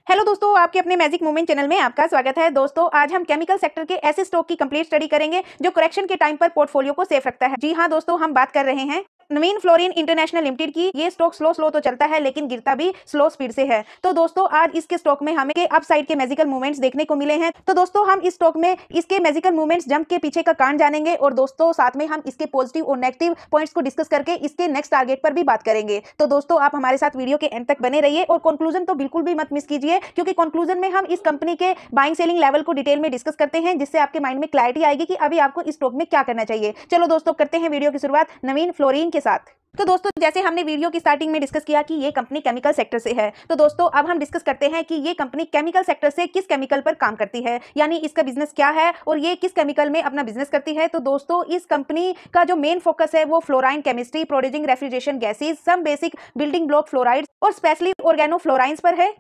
Hello दोस्तों, आपके अपने मैजिक मोमेंट चैनल में आपका स्वागत है। दोस्तों, आज हम केमिकल सेक्टर के ऐसे स्टॉक की कंप्लीट स्टडी करेंगे जो करेक्शन के टाइम पर पोर्टफोलियो को सेफ रखता है। जी हाँ दोस्तों, हम बात कर रहे हैं नवीन फ्लोरिन इंटरनेशनल लिमिटेड की। ये स्टॉक स्लो तो चलता है लेकिन गिरता भी स्लो स्पीड से है। तो दोस्तों, आज इसके स्टॉक में हमें के अपसाइड के मैजिकल मूवमेंट्स देखने को मिले हैं। तो दोस्तों, हम इस स्टॉक में इसके मैजिकल मूवमेंट्स जंप के पीछे का कारण जानेंगे और दोस्तों साथ में हम इसके पॉजिटिव और नेगेटिव पॉइंट्स को डिस्कस करके इसके नेक्स्ट टारगेट पर भी बात करेंगे। तो दोस्तों, आप हमारे साथ वीडियो के एंड तक बने रहिए और कंक्लूजन तो बिल्कुल भी मत मिस कीजिए, क्योंकि कंक्लूजन में हम इस कंपनी के बाइंग सेलिंग लेवल को डिटेल में डिस्कस करते हैं, जिससे आपके माइंड में क्लैरिटी आएगी कि अभी आपको इस स्टॉक में क्या करना चाहिए। चलो दोस्तों, करते हैं वीडियो की शुरुआत नवीन फ्लोरिन के साथ। तो दोस्तों, जैसे हमने वीडियो की स्टार्टिंग में डिस्कस किया कि ये कंपनी केमिकल सेक्टर से है, तो दोस्तों अब हम डिस्कस करते हैं कि ये कंपनी केमिकल सेक्टर से किस केमिकल पर काम करती है, यानी इसका बिजनेस क्या है और ये किस केमिकल में अपना बिजनेस करती है। तो दोस्तों, इस कंपनी का जो मेन फोकस है वो fluorine chemistry, producing refrigeration gases, some basic building block fluorides और स्पेशली ऑर्गेनोफ्लोराइंस पर है।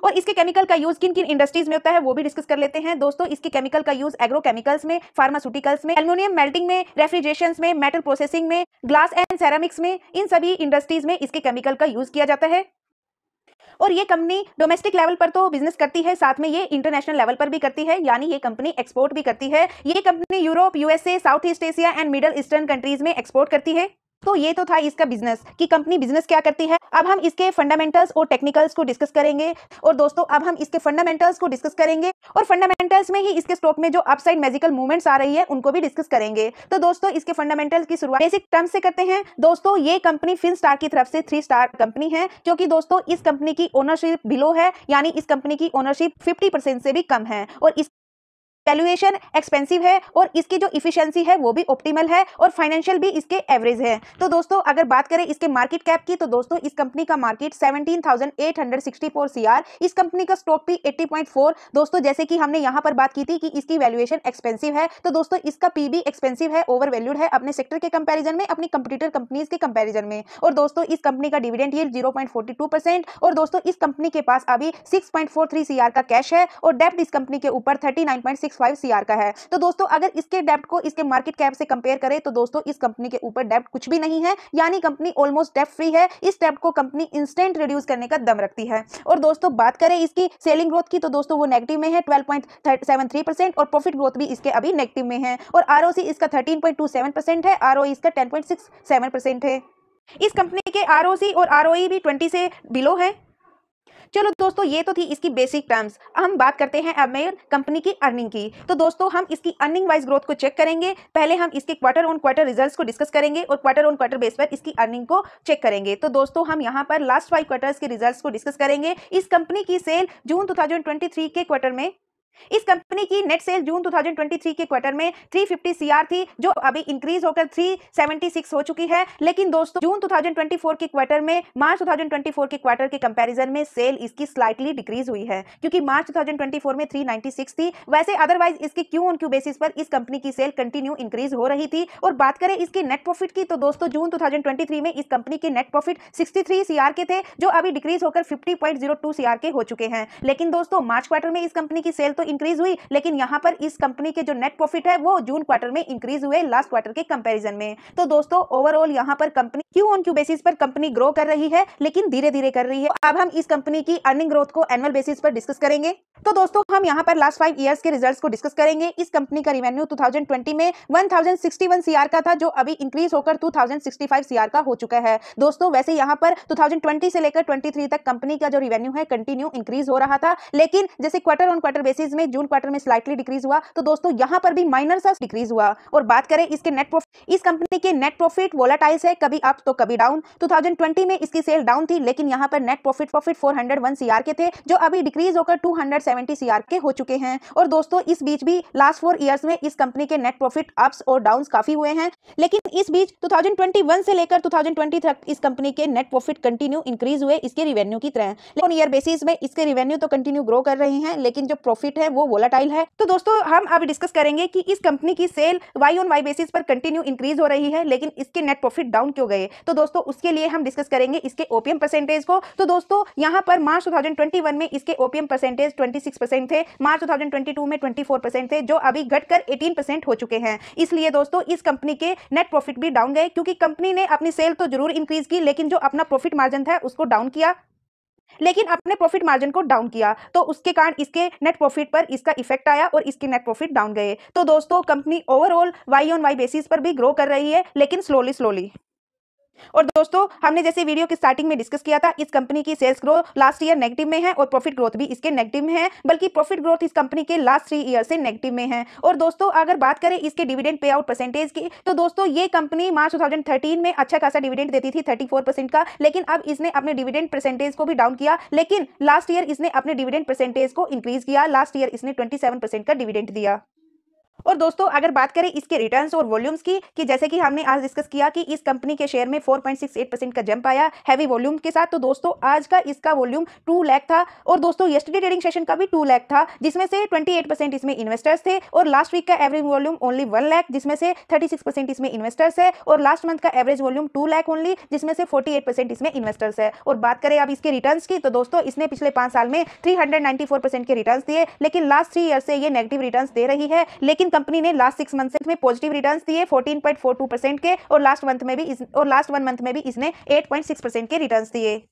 और इसके केमिकल का यूज किन किन इंडस्ट्रीज में होता है वो भी डिस्कस कर लेते हैं। दोस्तों, इसके केमिकल का यूज एग्रोकेमिकल्स में, फार्मास्यूटिकल्स में, एल्युमिनियम मेल्टिंग में, रेफ्रिजरेशन में, मेटल प्रोसेसिंग में, ग्लास एंड सेरामिक्स में, इन सभी इंडस्ट्रीज में इसके केमिकल का यूज किया जाता है। और ये कंपनी डोमेस्टिक लेवल पर तो बिजनेस करती है, साथ में ये इंटरनेशनल लेवल पर भी करती है, यानी ये कंपनी एक्सपोर्ट भी करती है। ये company Europe, USA, south east Asia and middle eastern countries में एक्सपोर्ट करती है। तो ये तो था इसका बिजनेस कि कंपनी बिजनेस क्या करती है। अब हम इसके फंडामेंटल्स और टेक्निकल्स को डिस्कस करेंगे। और दोस्तों, अब हम इसके फंडामेंटल्स को डिस्कस करेंगे और फंडामेंटल्स में ही इसके स्टॉक में जो अपसाइड मैजिकल मूवमेंट्स आ रही है उनको भी डिस्कस करेंगे। तो दोस्तों, इसके फंडामेंटल्स की शुरुआत बेसिक टर्म्स से करते हैं। दोस्तों, ये कंपनी फिनस्टार की तरफ से 3 स्टार कंपनी है, क्योंकि दोस्तों इस कंपनी की ओनरशिप बिलो है, यानी इस कंपनी की ओनरशिप 50% से भी कम है और इस वैल्यूएशन एक्सपेंसिव है और इसकी जो इफिशिएंसी है वो भी ऑप्टिमल है और फाइनेंशियल भी इसके एवरेज है। तो दोस्तों, अगर बात करें इसके मार्केट कैप की, तो दोस्तों इस कंपनी का मार्केट 17,864 सीआर, इस कंपनी का स्टॉक भी 80.4। दोस्तों, जैसे कि हमने यहाँ पर बात की थी कि इसकी वैल्यूएशन एक्सपेंसिव है, तो दोस्तों इसका पी भी एक्सपेंसिव है, ओवर वैल्यूड है अपने सेक्टर के कंपैरिजन में, अपनी कंपटीटर कंपनीज के कंपैरिजन में। और दोस्तों, इस कंपनी का डिविडेंड यील्ड 0.42%। और दोस्तों, इस कंपनी के पास अभी 6.43 सीआर का कैश है और डेब्ट इस कंपनी के ऊपर 39.65 सीआर का है। तो दोस्तों, अगर इसके डेब्ट को इसके मार्केट कैप से कंपेयर करें तो दोस्तों इस कंपनी के ऊपर डेब्ट कुछ भी नहीं है, यानी कंपनी ऑलमोस्ट डेब्ट फ्री है। इस डेब्ट को कंपनी इंस्टेंट रिड्यूस करने का दम रखती है। और दोस्तों, बात करें इसकी सेलिंग ग्रोथ की, तो दोस्तों वो नेगेटिव में है 12.73% और प्रॉफिट ग्रोथ भी इसके अभी नेगेटिव में है। और आरओसी इसका 13.27% है, आरओई इसका 10.67% है। इस कंपनी के आरओसी और आरओई भी 20 से बिलो है। चलो दोस्तों, ये तो थी इसकी बेसिक टर्म्स। हम बात करते हैं अब मेन कंपनी की अर्निंग की। तो दोस्तों, हम इसकी अर्निंग वाइज ग्रोथ को चेक करेंगे। पहले हम इसके क्वार्टर ऑन क्वार्टर रिजल्ट्स को डिस्कस करेंगे और क्वार्टर ऑन क्वार्टर बेस पर इसकी अर्निंग को चेक करेंगे। तो दोस्तों, हम यहाँ पर लास्ट 5 क्वार्टर्स के रिजल्ट्स को डिस्कस करेंगे। इस कंपनी की सेल जून 2023 के क्वार्टर में, इस कंपनी की नेट सेल जून 2023 के क्वार्टर में 350 सीआर थी, जो अभी इंक्रीज होकर 376 हो चुकी है। लेकिन दोस्तों, जून 2024 के क्वार्टर में मार्च 2024 के क्वार्टर के कंपैरिजन में सेल इसकी स्लाइटली डिक्रीज हुई है, क्योंकि मार्च 2024 में 396 थी। वैसे अदरवाइज इसके क्यू ऑन क्यू बेसिस पर इस कंपनी की सेल कंटिन्यू इंक्रीज हो रही थी। और बात करें इसके नेट प्रॉफिट की, तो दोस्तों जून 2023 में इस कंपनी के नेट प्रॉफिट 63 सीआर के थे, जो अभी डिक्रीज होकर 50.02 सीआर के हो चुके हैं। लेकिन दोस्तों, मार्च क्वार्टर में इस कंपनी की सेल इंक्रीज हुई, लेकिन यहां पर इस कंपनी के जो नेट प्रॉफिट है वो जून क्वार्टर में इंक्रीज हुए लास्ट क्वार्टर के कंपैरिजन में। तो दोस्तों, ओवरऑल यहां पर company Q on Q basis पर कंपनी ग्रो कर रही है, लेकिन धीरे धीरे कर रही है। अब हम इस कंपनी की अर्निंग ग्रोथ को एनुअल बेसिस पर डिस्कस करेंगे। तो दोस्तों, हम यहां पर लास्ट 5 ईयर्स के रिजल्ट्स को डिस्कस करेंगे। इस कंपनी का रेवेन्यू 2020 में 1061 सीआर का था, जो अभी इंक्रीज होकर 2065 सीआर का हो चुका है। दोस्तों, वैसे यहां पर 2020 से लेकर 23 तक कंपनी का जो रेवेन्यू है कंटिन्यू इंक्रीज हो रहा था, लेकिन जैसे क्वार्टर ऑन क्वार्टर बेसिस में जून क्वार्टर में स्लाइटली डिक्रीज हुआ, तो दोस्तों यहां पर भी माइनर सा डिक्रीज हुआ। और बात करें इसके नेट प्रॉफिट, इस कंपनी के नेट प्रॉफिट वोलेटाइल्स है, कभी अप तो कभी डाउन। 2020 में इसकी सेल डाउन थी, लेकिन यहां पर नेट प्रॉफिट 401 सीआर के थे, जो अभी डिक्रीज होकर 270 सीआर के हो चुके हैं। और दोस्तों, इस बीच भी लास्ट 4 ईयर्स में इस कंपनी के नेट प्रॉफिट अप्स और डाउन्स काफी हुए हैं, लेकिन इस बीच 2021 से लेकर 2020 तक इस कंपनी के नेट प्रॉफिट कंटिन्यू इंक्रीज हुए इसके रेवेन्यू की तरह। लेकिन ईयर बेसिस में इसके रेवेन्यू तो कंटिन्यू ग्रो कर रहे हैं, लेकिन जो प्रॉफिट है वो वोलेटाइल है। तो दोस्तों, हम अब डिस्कस करेंगे कि इस कंपनी की sale Y on Y basis पर कंटिन्यू इंक्रीज हो रही है, लेकिन इसके नेट प्रॉफिट डाउन क्यों गए। तो दोस्तों, उसके लिए हम डिस्कस करेंगे इसके ओपीएम परसेंटेज को। तो दोस्तों, यहां पर मार्च 2021 में इसके ओपीएम परसेंटेज 26% थे, मार्च 2022 में 24% थे, जो अभी घटकर 18% हो चुके हैं। इसलिए दोस्तों, इस कंपनी के नेट प्रॉफिट भी डाउन गए, क्योंकि कंपनी ने अपनी सेल तो जरूर इंक्रीज की, लेकिन जो अपना प्रॉफिट मार्जिन था उसको डाउन किया। लेकिन अपने प्रॉफिट मार्जिन को डाउन किया, तो उसके कारण इसके नेट प्रॉफिट पर इसका इफेक्ट आया और इसके नेट प्रॉफिट डाउन गए। तो दोस्तों company overall Y on Y basis पर भी ग्रो कर रही है, लेकिन स्लोली स्लोली। और दोस्तों हमने जैसे वीडियो के स्टार्टिंग में डिस्कस किया था, इस कंपनी की sales growth last year negative में है और प्रॉफिट ग्रोथ भी इसके नेगेटिव में है, बल्कि प्रॉफिट ग्रोथ इस कंपनी के लास्ट 3 ईयर से नेगेटिव में है। और दोस्तों अगर बात करें इसके डिविडेंड पे आउट परसेंटेज की, तो दोस्तों ये कंपनी मार्च 2013 में अच्छा खासा डिविडेंड देती थी 34% का, लेकिन अब इसने अपने डिविडेंड परसेंटेज को भी डाउन किया, लेकिन लास्ट ईयर इसने अपने डिविडेंड परसेंटेज को इंक्रीज किया। लास्ट ईयर इसने 27% का डिविडेंड दिया। और दोस्तों अगर बात करें इसके रिटर्न्स और वॉल्यूम्स की, कि जैसे कि हमने आज डिस्कस किया कि इस कंपनी के शेयर में 4.68% का जंप आया हैवी वॉल्यूम के साथ। तो दोस्तों आज का इसका वॉल्यूम 2 लाख था और दोस्तों यस्टरडे ट्रेडिंग सेशन का भी 2 लाख था, जिसमें से 28% इसमें इन्वेस्टर्स थे। और लास्ट वीक का एवरेज वॉल्यूम ओनली 1 लाख, जिसमें से 36% इसमें इन्वेस्टर्स है। और लास्ट मंथ का एवरेज वॉल्यूम 2 लाख ओनली, जिसमें से 48% इसमें इन्वेस्टर्स है। और बात करें अब इसके रिटर्न्स की, तो दोस्तों इसने पिछले 5 साल में 394% के रिटर्न्स दिए, लेकिन लास्ट 3 ईयर से ये नेगेटिव रिटर्न्स दे रही है। लेकिन कंपनी ने लास्ट 6 मंथ में पॉजिटिव रिटर्न्स दिए 14.42% के, और लास्ट 1 मंथ में भी इसने 8.6% के रिटर्न्स दिए।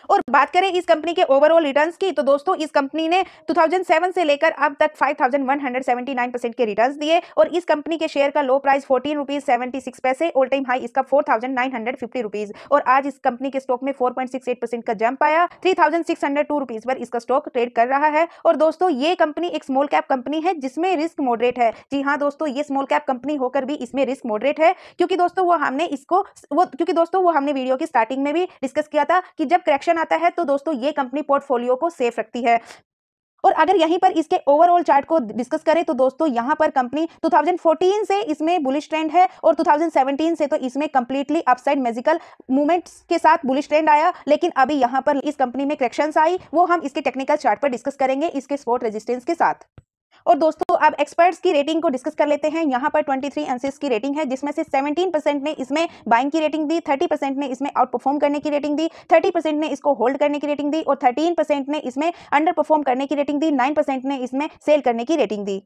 और बात करें इस कंपनी के ओवरऑल रिटर्न्स की, तो दोस्तों इस कंपनी ने 2007 से लेकर अब तक 5179% के रिटर्न्स दिए। और इस कंपनी के शेयर का लो प्राइस 14 रुपीज 76 पैसे, ऑल टाइम हाई इसका 4950 रुपीज। और आज इस कंपनी के स्टॉक में 4.68% का जंप आया, 3602 रुपीज पर इसका स्टॉक ट्रेड कर रहा है। और दोस्तों ये कंपनी एक स्मॉल कैप कंपनी है जिसमें रिस्क मॉडरेट है। जी हाँ दोस्तों, ये स्मॉल कैप कंपनी होकर भी इसमें रिस्क मॉडरेट है, क्योंकि दोस्तों वो हमने वीडियो की स्टार्टिंग में भी डिस्कस किया था कि जब करेक्शन आता है तो दोस्तों ये कंपनी पोर्टफोलियो को सेफ रखती है। और अगर यहीं पर इसके ओवरऑल चार्ट को डिस्कस करें, तो दोस्तों यहां पर कंपनी 2014 से इसमें बुलिश ट्रेंड है और 2017 से तो इसमें कंप्लीटली अपसाइड मैजिकल मूवमेंट्स के साथ बुलिश ट्रेंड आया। लेकिन अभी यहां पर इस कंपनी में करेक्शंस आई, वो हम इसके टेक्निकल चार्ट पर डिस्कस करेंगे इसके सपोर्ट रेजिस्टेंस के साथ। और दोस्तों अब एक्सपर्ट्स की रेटिंग को डिस्कस कर लेते हैं। यहाँ पर 23 एनालिस्ट की रेटिंग है, जिसमें से 17% ने इसमें बाइंग की रेटिंग दी, 30% ने इसमें आउट परफॉर्म करने की रेटिंग दी, 30% ने इसको होल्ड करने की रेटिंग दी और 13% ने इसमें अंडर परफॉर्म करने की रेटिंग दी, 9% ने इसमें सेल करने की रेटिंग दी।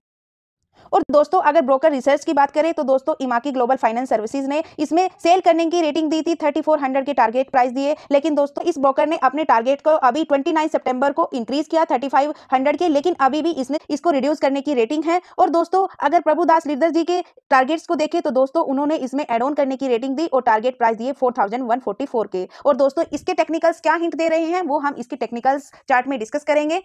और दोस्तों अगर ब्रोकर रिसर्च की बात करें, तो दोस्तों इमाकी ग्लोबल फाइनेंस सर्विसेज ने इसमें सेल करने की रेटिंग दी थी, 3400 के टारगेट प्राइस दिए। लेकिन दोस्तों इस ब्रोकर ने अपने टारगेट को अभी 29 सितंबर को इंक्रीज किया 3500 के, लेकिन अभी भी इसने इसको रिड्यूस करने की रेटिंग है। और दोस्तों अगर प्रभुदास लीडर जी के टारगेट्स को देखें, तो दोस्तों उन्होंने इसमें एड ऑन करने की रेटिंग दी और टारगेट प्राइस दिए 4144 के। और दोस्तों इसके टेक्निकल्स क्या हिंट दे रहे हैं वो हम इसके टेक्निकल्स चार्ट में डिस्कस करेंगे।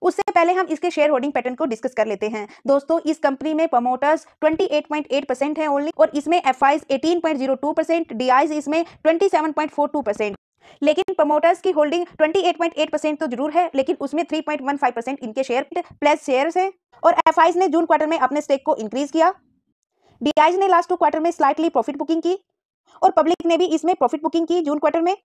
उससे पहले हम इसके शेयर होल्डिंग पैटर्न को डिस्कस कर लेते हैं। दोस्तों इस कंपनी में प्रमोटर्स 28.8% है ओनली, और इसमें एफआईज 18.02%, डीआईज इसमें 27.42%। लेकिन प्रमोटर्स की होल्डिंग 28.8% तो जरूर है, लेकिन उसमें 3.15% इनके शेयर प्लस शेयर्स हैं। और एफआईज ने जून क्वार्टर में अपने स्टेक को इंक्रीज किया, डीआईज ने लास्ट 2 क्वार्टर में स्लाइटली प्रॉफिट बुकिंग की, और पब्लिक ने भी इसमें प्रॉफिट बुकिंग की जून क्वार्टर में।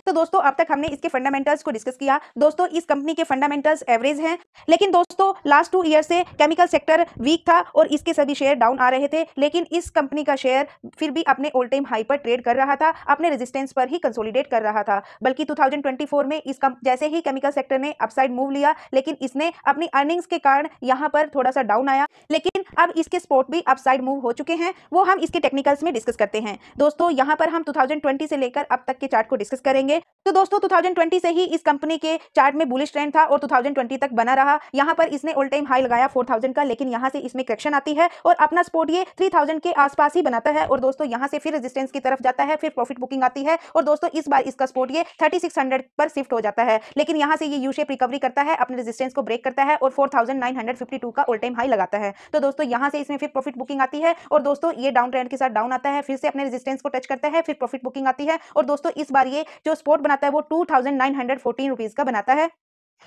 तो दोस्तों अब तक हमने इसके फंडामेंटल्स को डिस्कस किया। दोस्तों इस कंपनी के फंडामेंटल्स एवरेज हैं, लेकिन दोस्तों लास्ट 2 ईयर से केमिकल सेक्टर वीक था और इसके सभी शेयर डाउन आ रहे थे, लेकिन इस कंपनी का शेयर फिर भी अपने ऑल टाइम हाई पर ट्रेड कर रहा था, अपने रेजिस्टेंस पर ही कंसोलिडेट कर रहा था। बल्कि 2024 में जैसे ही केमिकल सेक्टर ने अपसाइड मूव लिया, लेकिन इसने अपनी अर्निंग्स के कारण यहाँ पर थोड़ा सा डाउन आया, लेकिन अब इसके स्पॉट भी अपसाइड मूव हो चुके हैं, वो हम इसके टेक्निकल्स में डिस्कस करते हैं। दोस्तों यहाँ पर हम 2020 से लेकर अब तक के चार्ट को डिस्कस करेंगे। तो दोस्तों 2020 से ही इस कंपनी के चार्ट में बुलिश ट्रेंड था और 2020 तक बना रहा। यहाँ पर इसने ऑल टाइम हाई लगाया 4000 का, लेकिन यहाँ से इसमें करेक्शन आती है और अपना स्पॉट ये 3000 के आसपास ही बनाता है। और दोस्तों यहाँ से फिर रेजिस्टेंस की तरफ जाता है, फिर प्रॉफिट बुकिंग आती है और दोस्तों इस बार इसका स्पॉट ये 3600 पर शिफ्ट हो जाता है, लेकिन यहाँ से ये यू शेप रिकवरी करता है, अपने रेजिस्टेंस को ब्रेक करता है और 4952 का ऑल टाइम हाई लगाता है। तो दोस्तों यहाँ से इसमें फिर प्रॉफिट बुकिंग आती है और दोस्तों ये डाउन ट्रेंड के साथ डाउन आता है, फिर से अपने रेजिस्टेंस को टच करता है, फिर प्रॉफिट बुकिंग आती है और दोस्तों इस बार ये जो स्पॉट बनाता है वो 2914 रुपीज का बनाता है।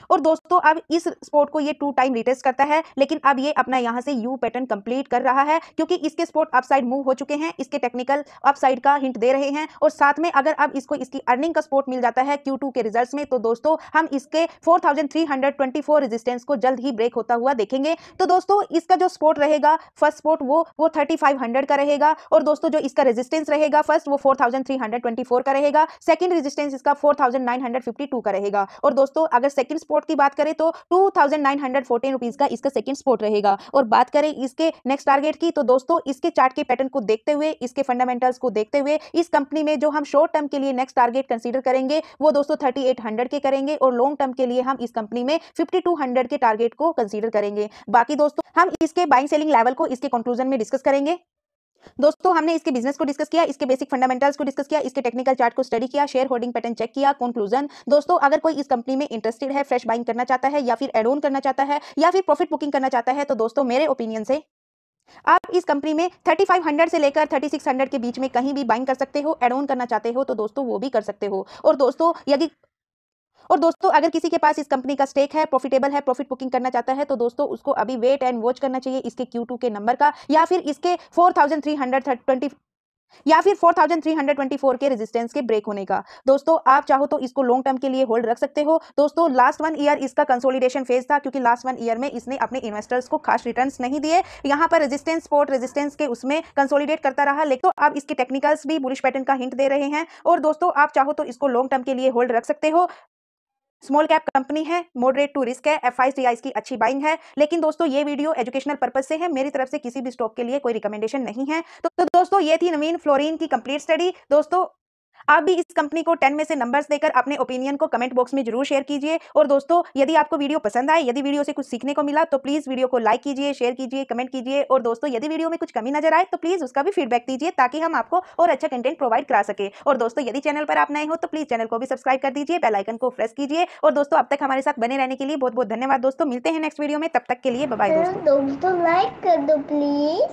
और दोस्तों अब इस स्पॉट को ये 2 टाइम रिटेस्ट करता है, लेकिन अब ये अपना यहाँ से यू पैटर्न कंप्लीट कर रहा है, क्योंकि इसके स्पॉट अपसाइड मूव हो चुके हैं, इसके टेक्निकल अपसाइड का हिंट दे रहे हैं। और साथ में अगर अब इसको इसकी अर्निंग का स्पॉट मिल जाता है Q2 के रिजल्ट्स में, तो दोस्तों हम इसके 4324 रेजिस्टेंस को जल्द ही ब्रेक होता हुआ देखेंगे। तो दोस्तों इसका जो स्पॉट रहेगा फर्स्ट स्पॉट वो 3500 का रहेगा, और दोस्तों जो इसका रेजिस्टेंस रहेगा फर्स्ट वो 4324 का रहेगा, सेकंड रेजिस्टेंस इसका 4952 का रहेगा। और दोस्तों अगर सेकंड सेकंड स्पॉट की बात करें तो 2914 रुपीज का इसका सेकंड स्पॉट रहेगा। और बात करें इसके नेक्स्ट टारगेट की तो दोस्तों इसके चार्ट के पैटर्न को देखते हुए, इसके फंडामेंटल्स को देखते हुए इस कंपनी में जो हम शॉर्ट टर्म के लिए नेक्स्ट टारगेट कंसीडर करेंगे वो दोस्तों 3800 के करेंगे और लॉन्ग टर्म के लिए हम इस कंपनी में 5200 के टारगेट को कंसीडर करेंगे। बाकी दोस्तों हम इसके बाइंग सेलिंग लेवल को इसके कंक्लूजन में डिस्कस करेंगे। दोस्तों हमने इसके बिजनेस को डिस्कस किया, इसके बेसिक फंडामेंटल्स को डिस्कस किया, इसके टेक्निकल चार्ट को स्टडी किया, शेयर होल्डिंग पैटर्न चेक किया। कंक्लूजन दोस्तों अगर कोई इस कंपनी में इंटरेस्टेड है, फ्रेश बाइंग करना चाहता है या फिर एड ऑन करना चाहता है या फिर प्रॉफिट बुकिंग करना चाहता है तो दोस्तों मेरे ओपिनियन से आप इस कंपनी में 3500 से लेकर 3600 के बीच में कहीं भी बाइंग कर सकते हो। एड ऑन करना चाहते हो तो दोस्तों वो भी कर सकते हो। और दोस्तों अगर किसी के पास इस कंपनी का स्टेक है, प्रॉफिटेबल है, प्रॉफिट बुकिंग करना चाहता है तो दोस्तों उसको अभी वेट एंड वॉच करना चाहिए इसके Q2 के नंबर का या फिर इसके 4324 के रेजिस्टेंस के ब्रेक होने का। दोस्तों आप चाहो तो इसको लॉन्ग टर्म के लिए होल्ड रख सकते हो। दोस्तों लास्ट 1 ईयर इसका कंसोलिडेशन फेज था क्योंकि लास्ट 1 ईयर में इसने अपने इन्वेस्टर्स को खास रिटर्न्स नहीं दिए। यहाँ पर रेजिस्टेंस सपोर्ट रेजिस्टेंस के उसमें कंसोलिडेट करता रहा, लेकिन तो अब इसके टेक्निकल्स भी बुलिश पैटर्न का हिंट दे रहे हैं। और दोस्तों आप चाहो तो इसको लॉन्ग टर्म के लिए होल्ड रख सकते हो। स्मॉल कैप कंपनी है, मॉडरेट टू रिस्क है, एफआईसीआई की अच्छी बाइंग है। लेकिन दोस्तों ये वीडियो एजुकेशनल पर्पज से है, मेरी तरफ से किसी भी स्टॉक के लिए कोई रिकमेंडेशन नहीं है। तो दोस्तों ये थी नवीन फ्लोरिन की कंप्लीट स्टडी। दोस्तों आप भी इस कंपनी को 10 में से नंबर्स देकर अपने ओपिनियन को कमेंट बॉक्स में जरूर शेयर कीजिए। और दोस्तों यदि आपको वीडियो पसंद आए, यदि वीडियो से कुछ सीखने को मिला तो प्लीज वीडियो को लाइक कीजिए, शेयर कीजिए, कमेंट कीजिए। और दोस्तों यदि वीडियो में कुछ कमी नजर आए तो प्लीज उसका भी फीडबैक दीजिए ताकि हम आपको और अच्छा कंटेंट प्रोवाइड करा सके। और दोस्तों यदि चैनल पर आप नए हो तो प्लीज चैनल को भी सब्सक्राइब कर दीजिए, बेल आइकन को प्रेस कीजिए। और दोस्तों अब तक हमारे साथ बने रहने के लिए बहुत बहुत धन्यवाद। दोस्तों मिलते हैं नेक्स्ट वीडियो में, तब तक के लिए बाय बाय दोस्तों। दोस्तों लाइक कर दो प्लीज।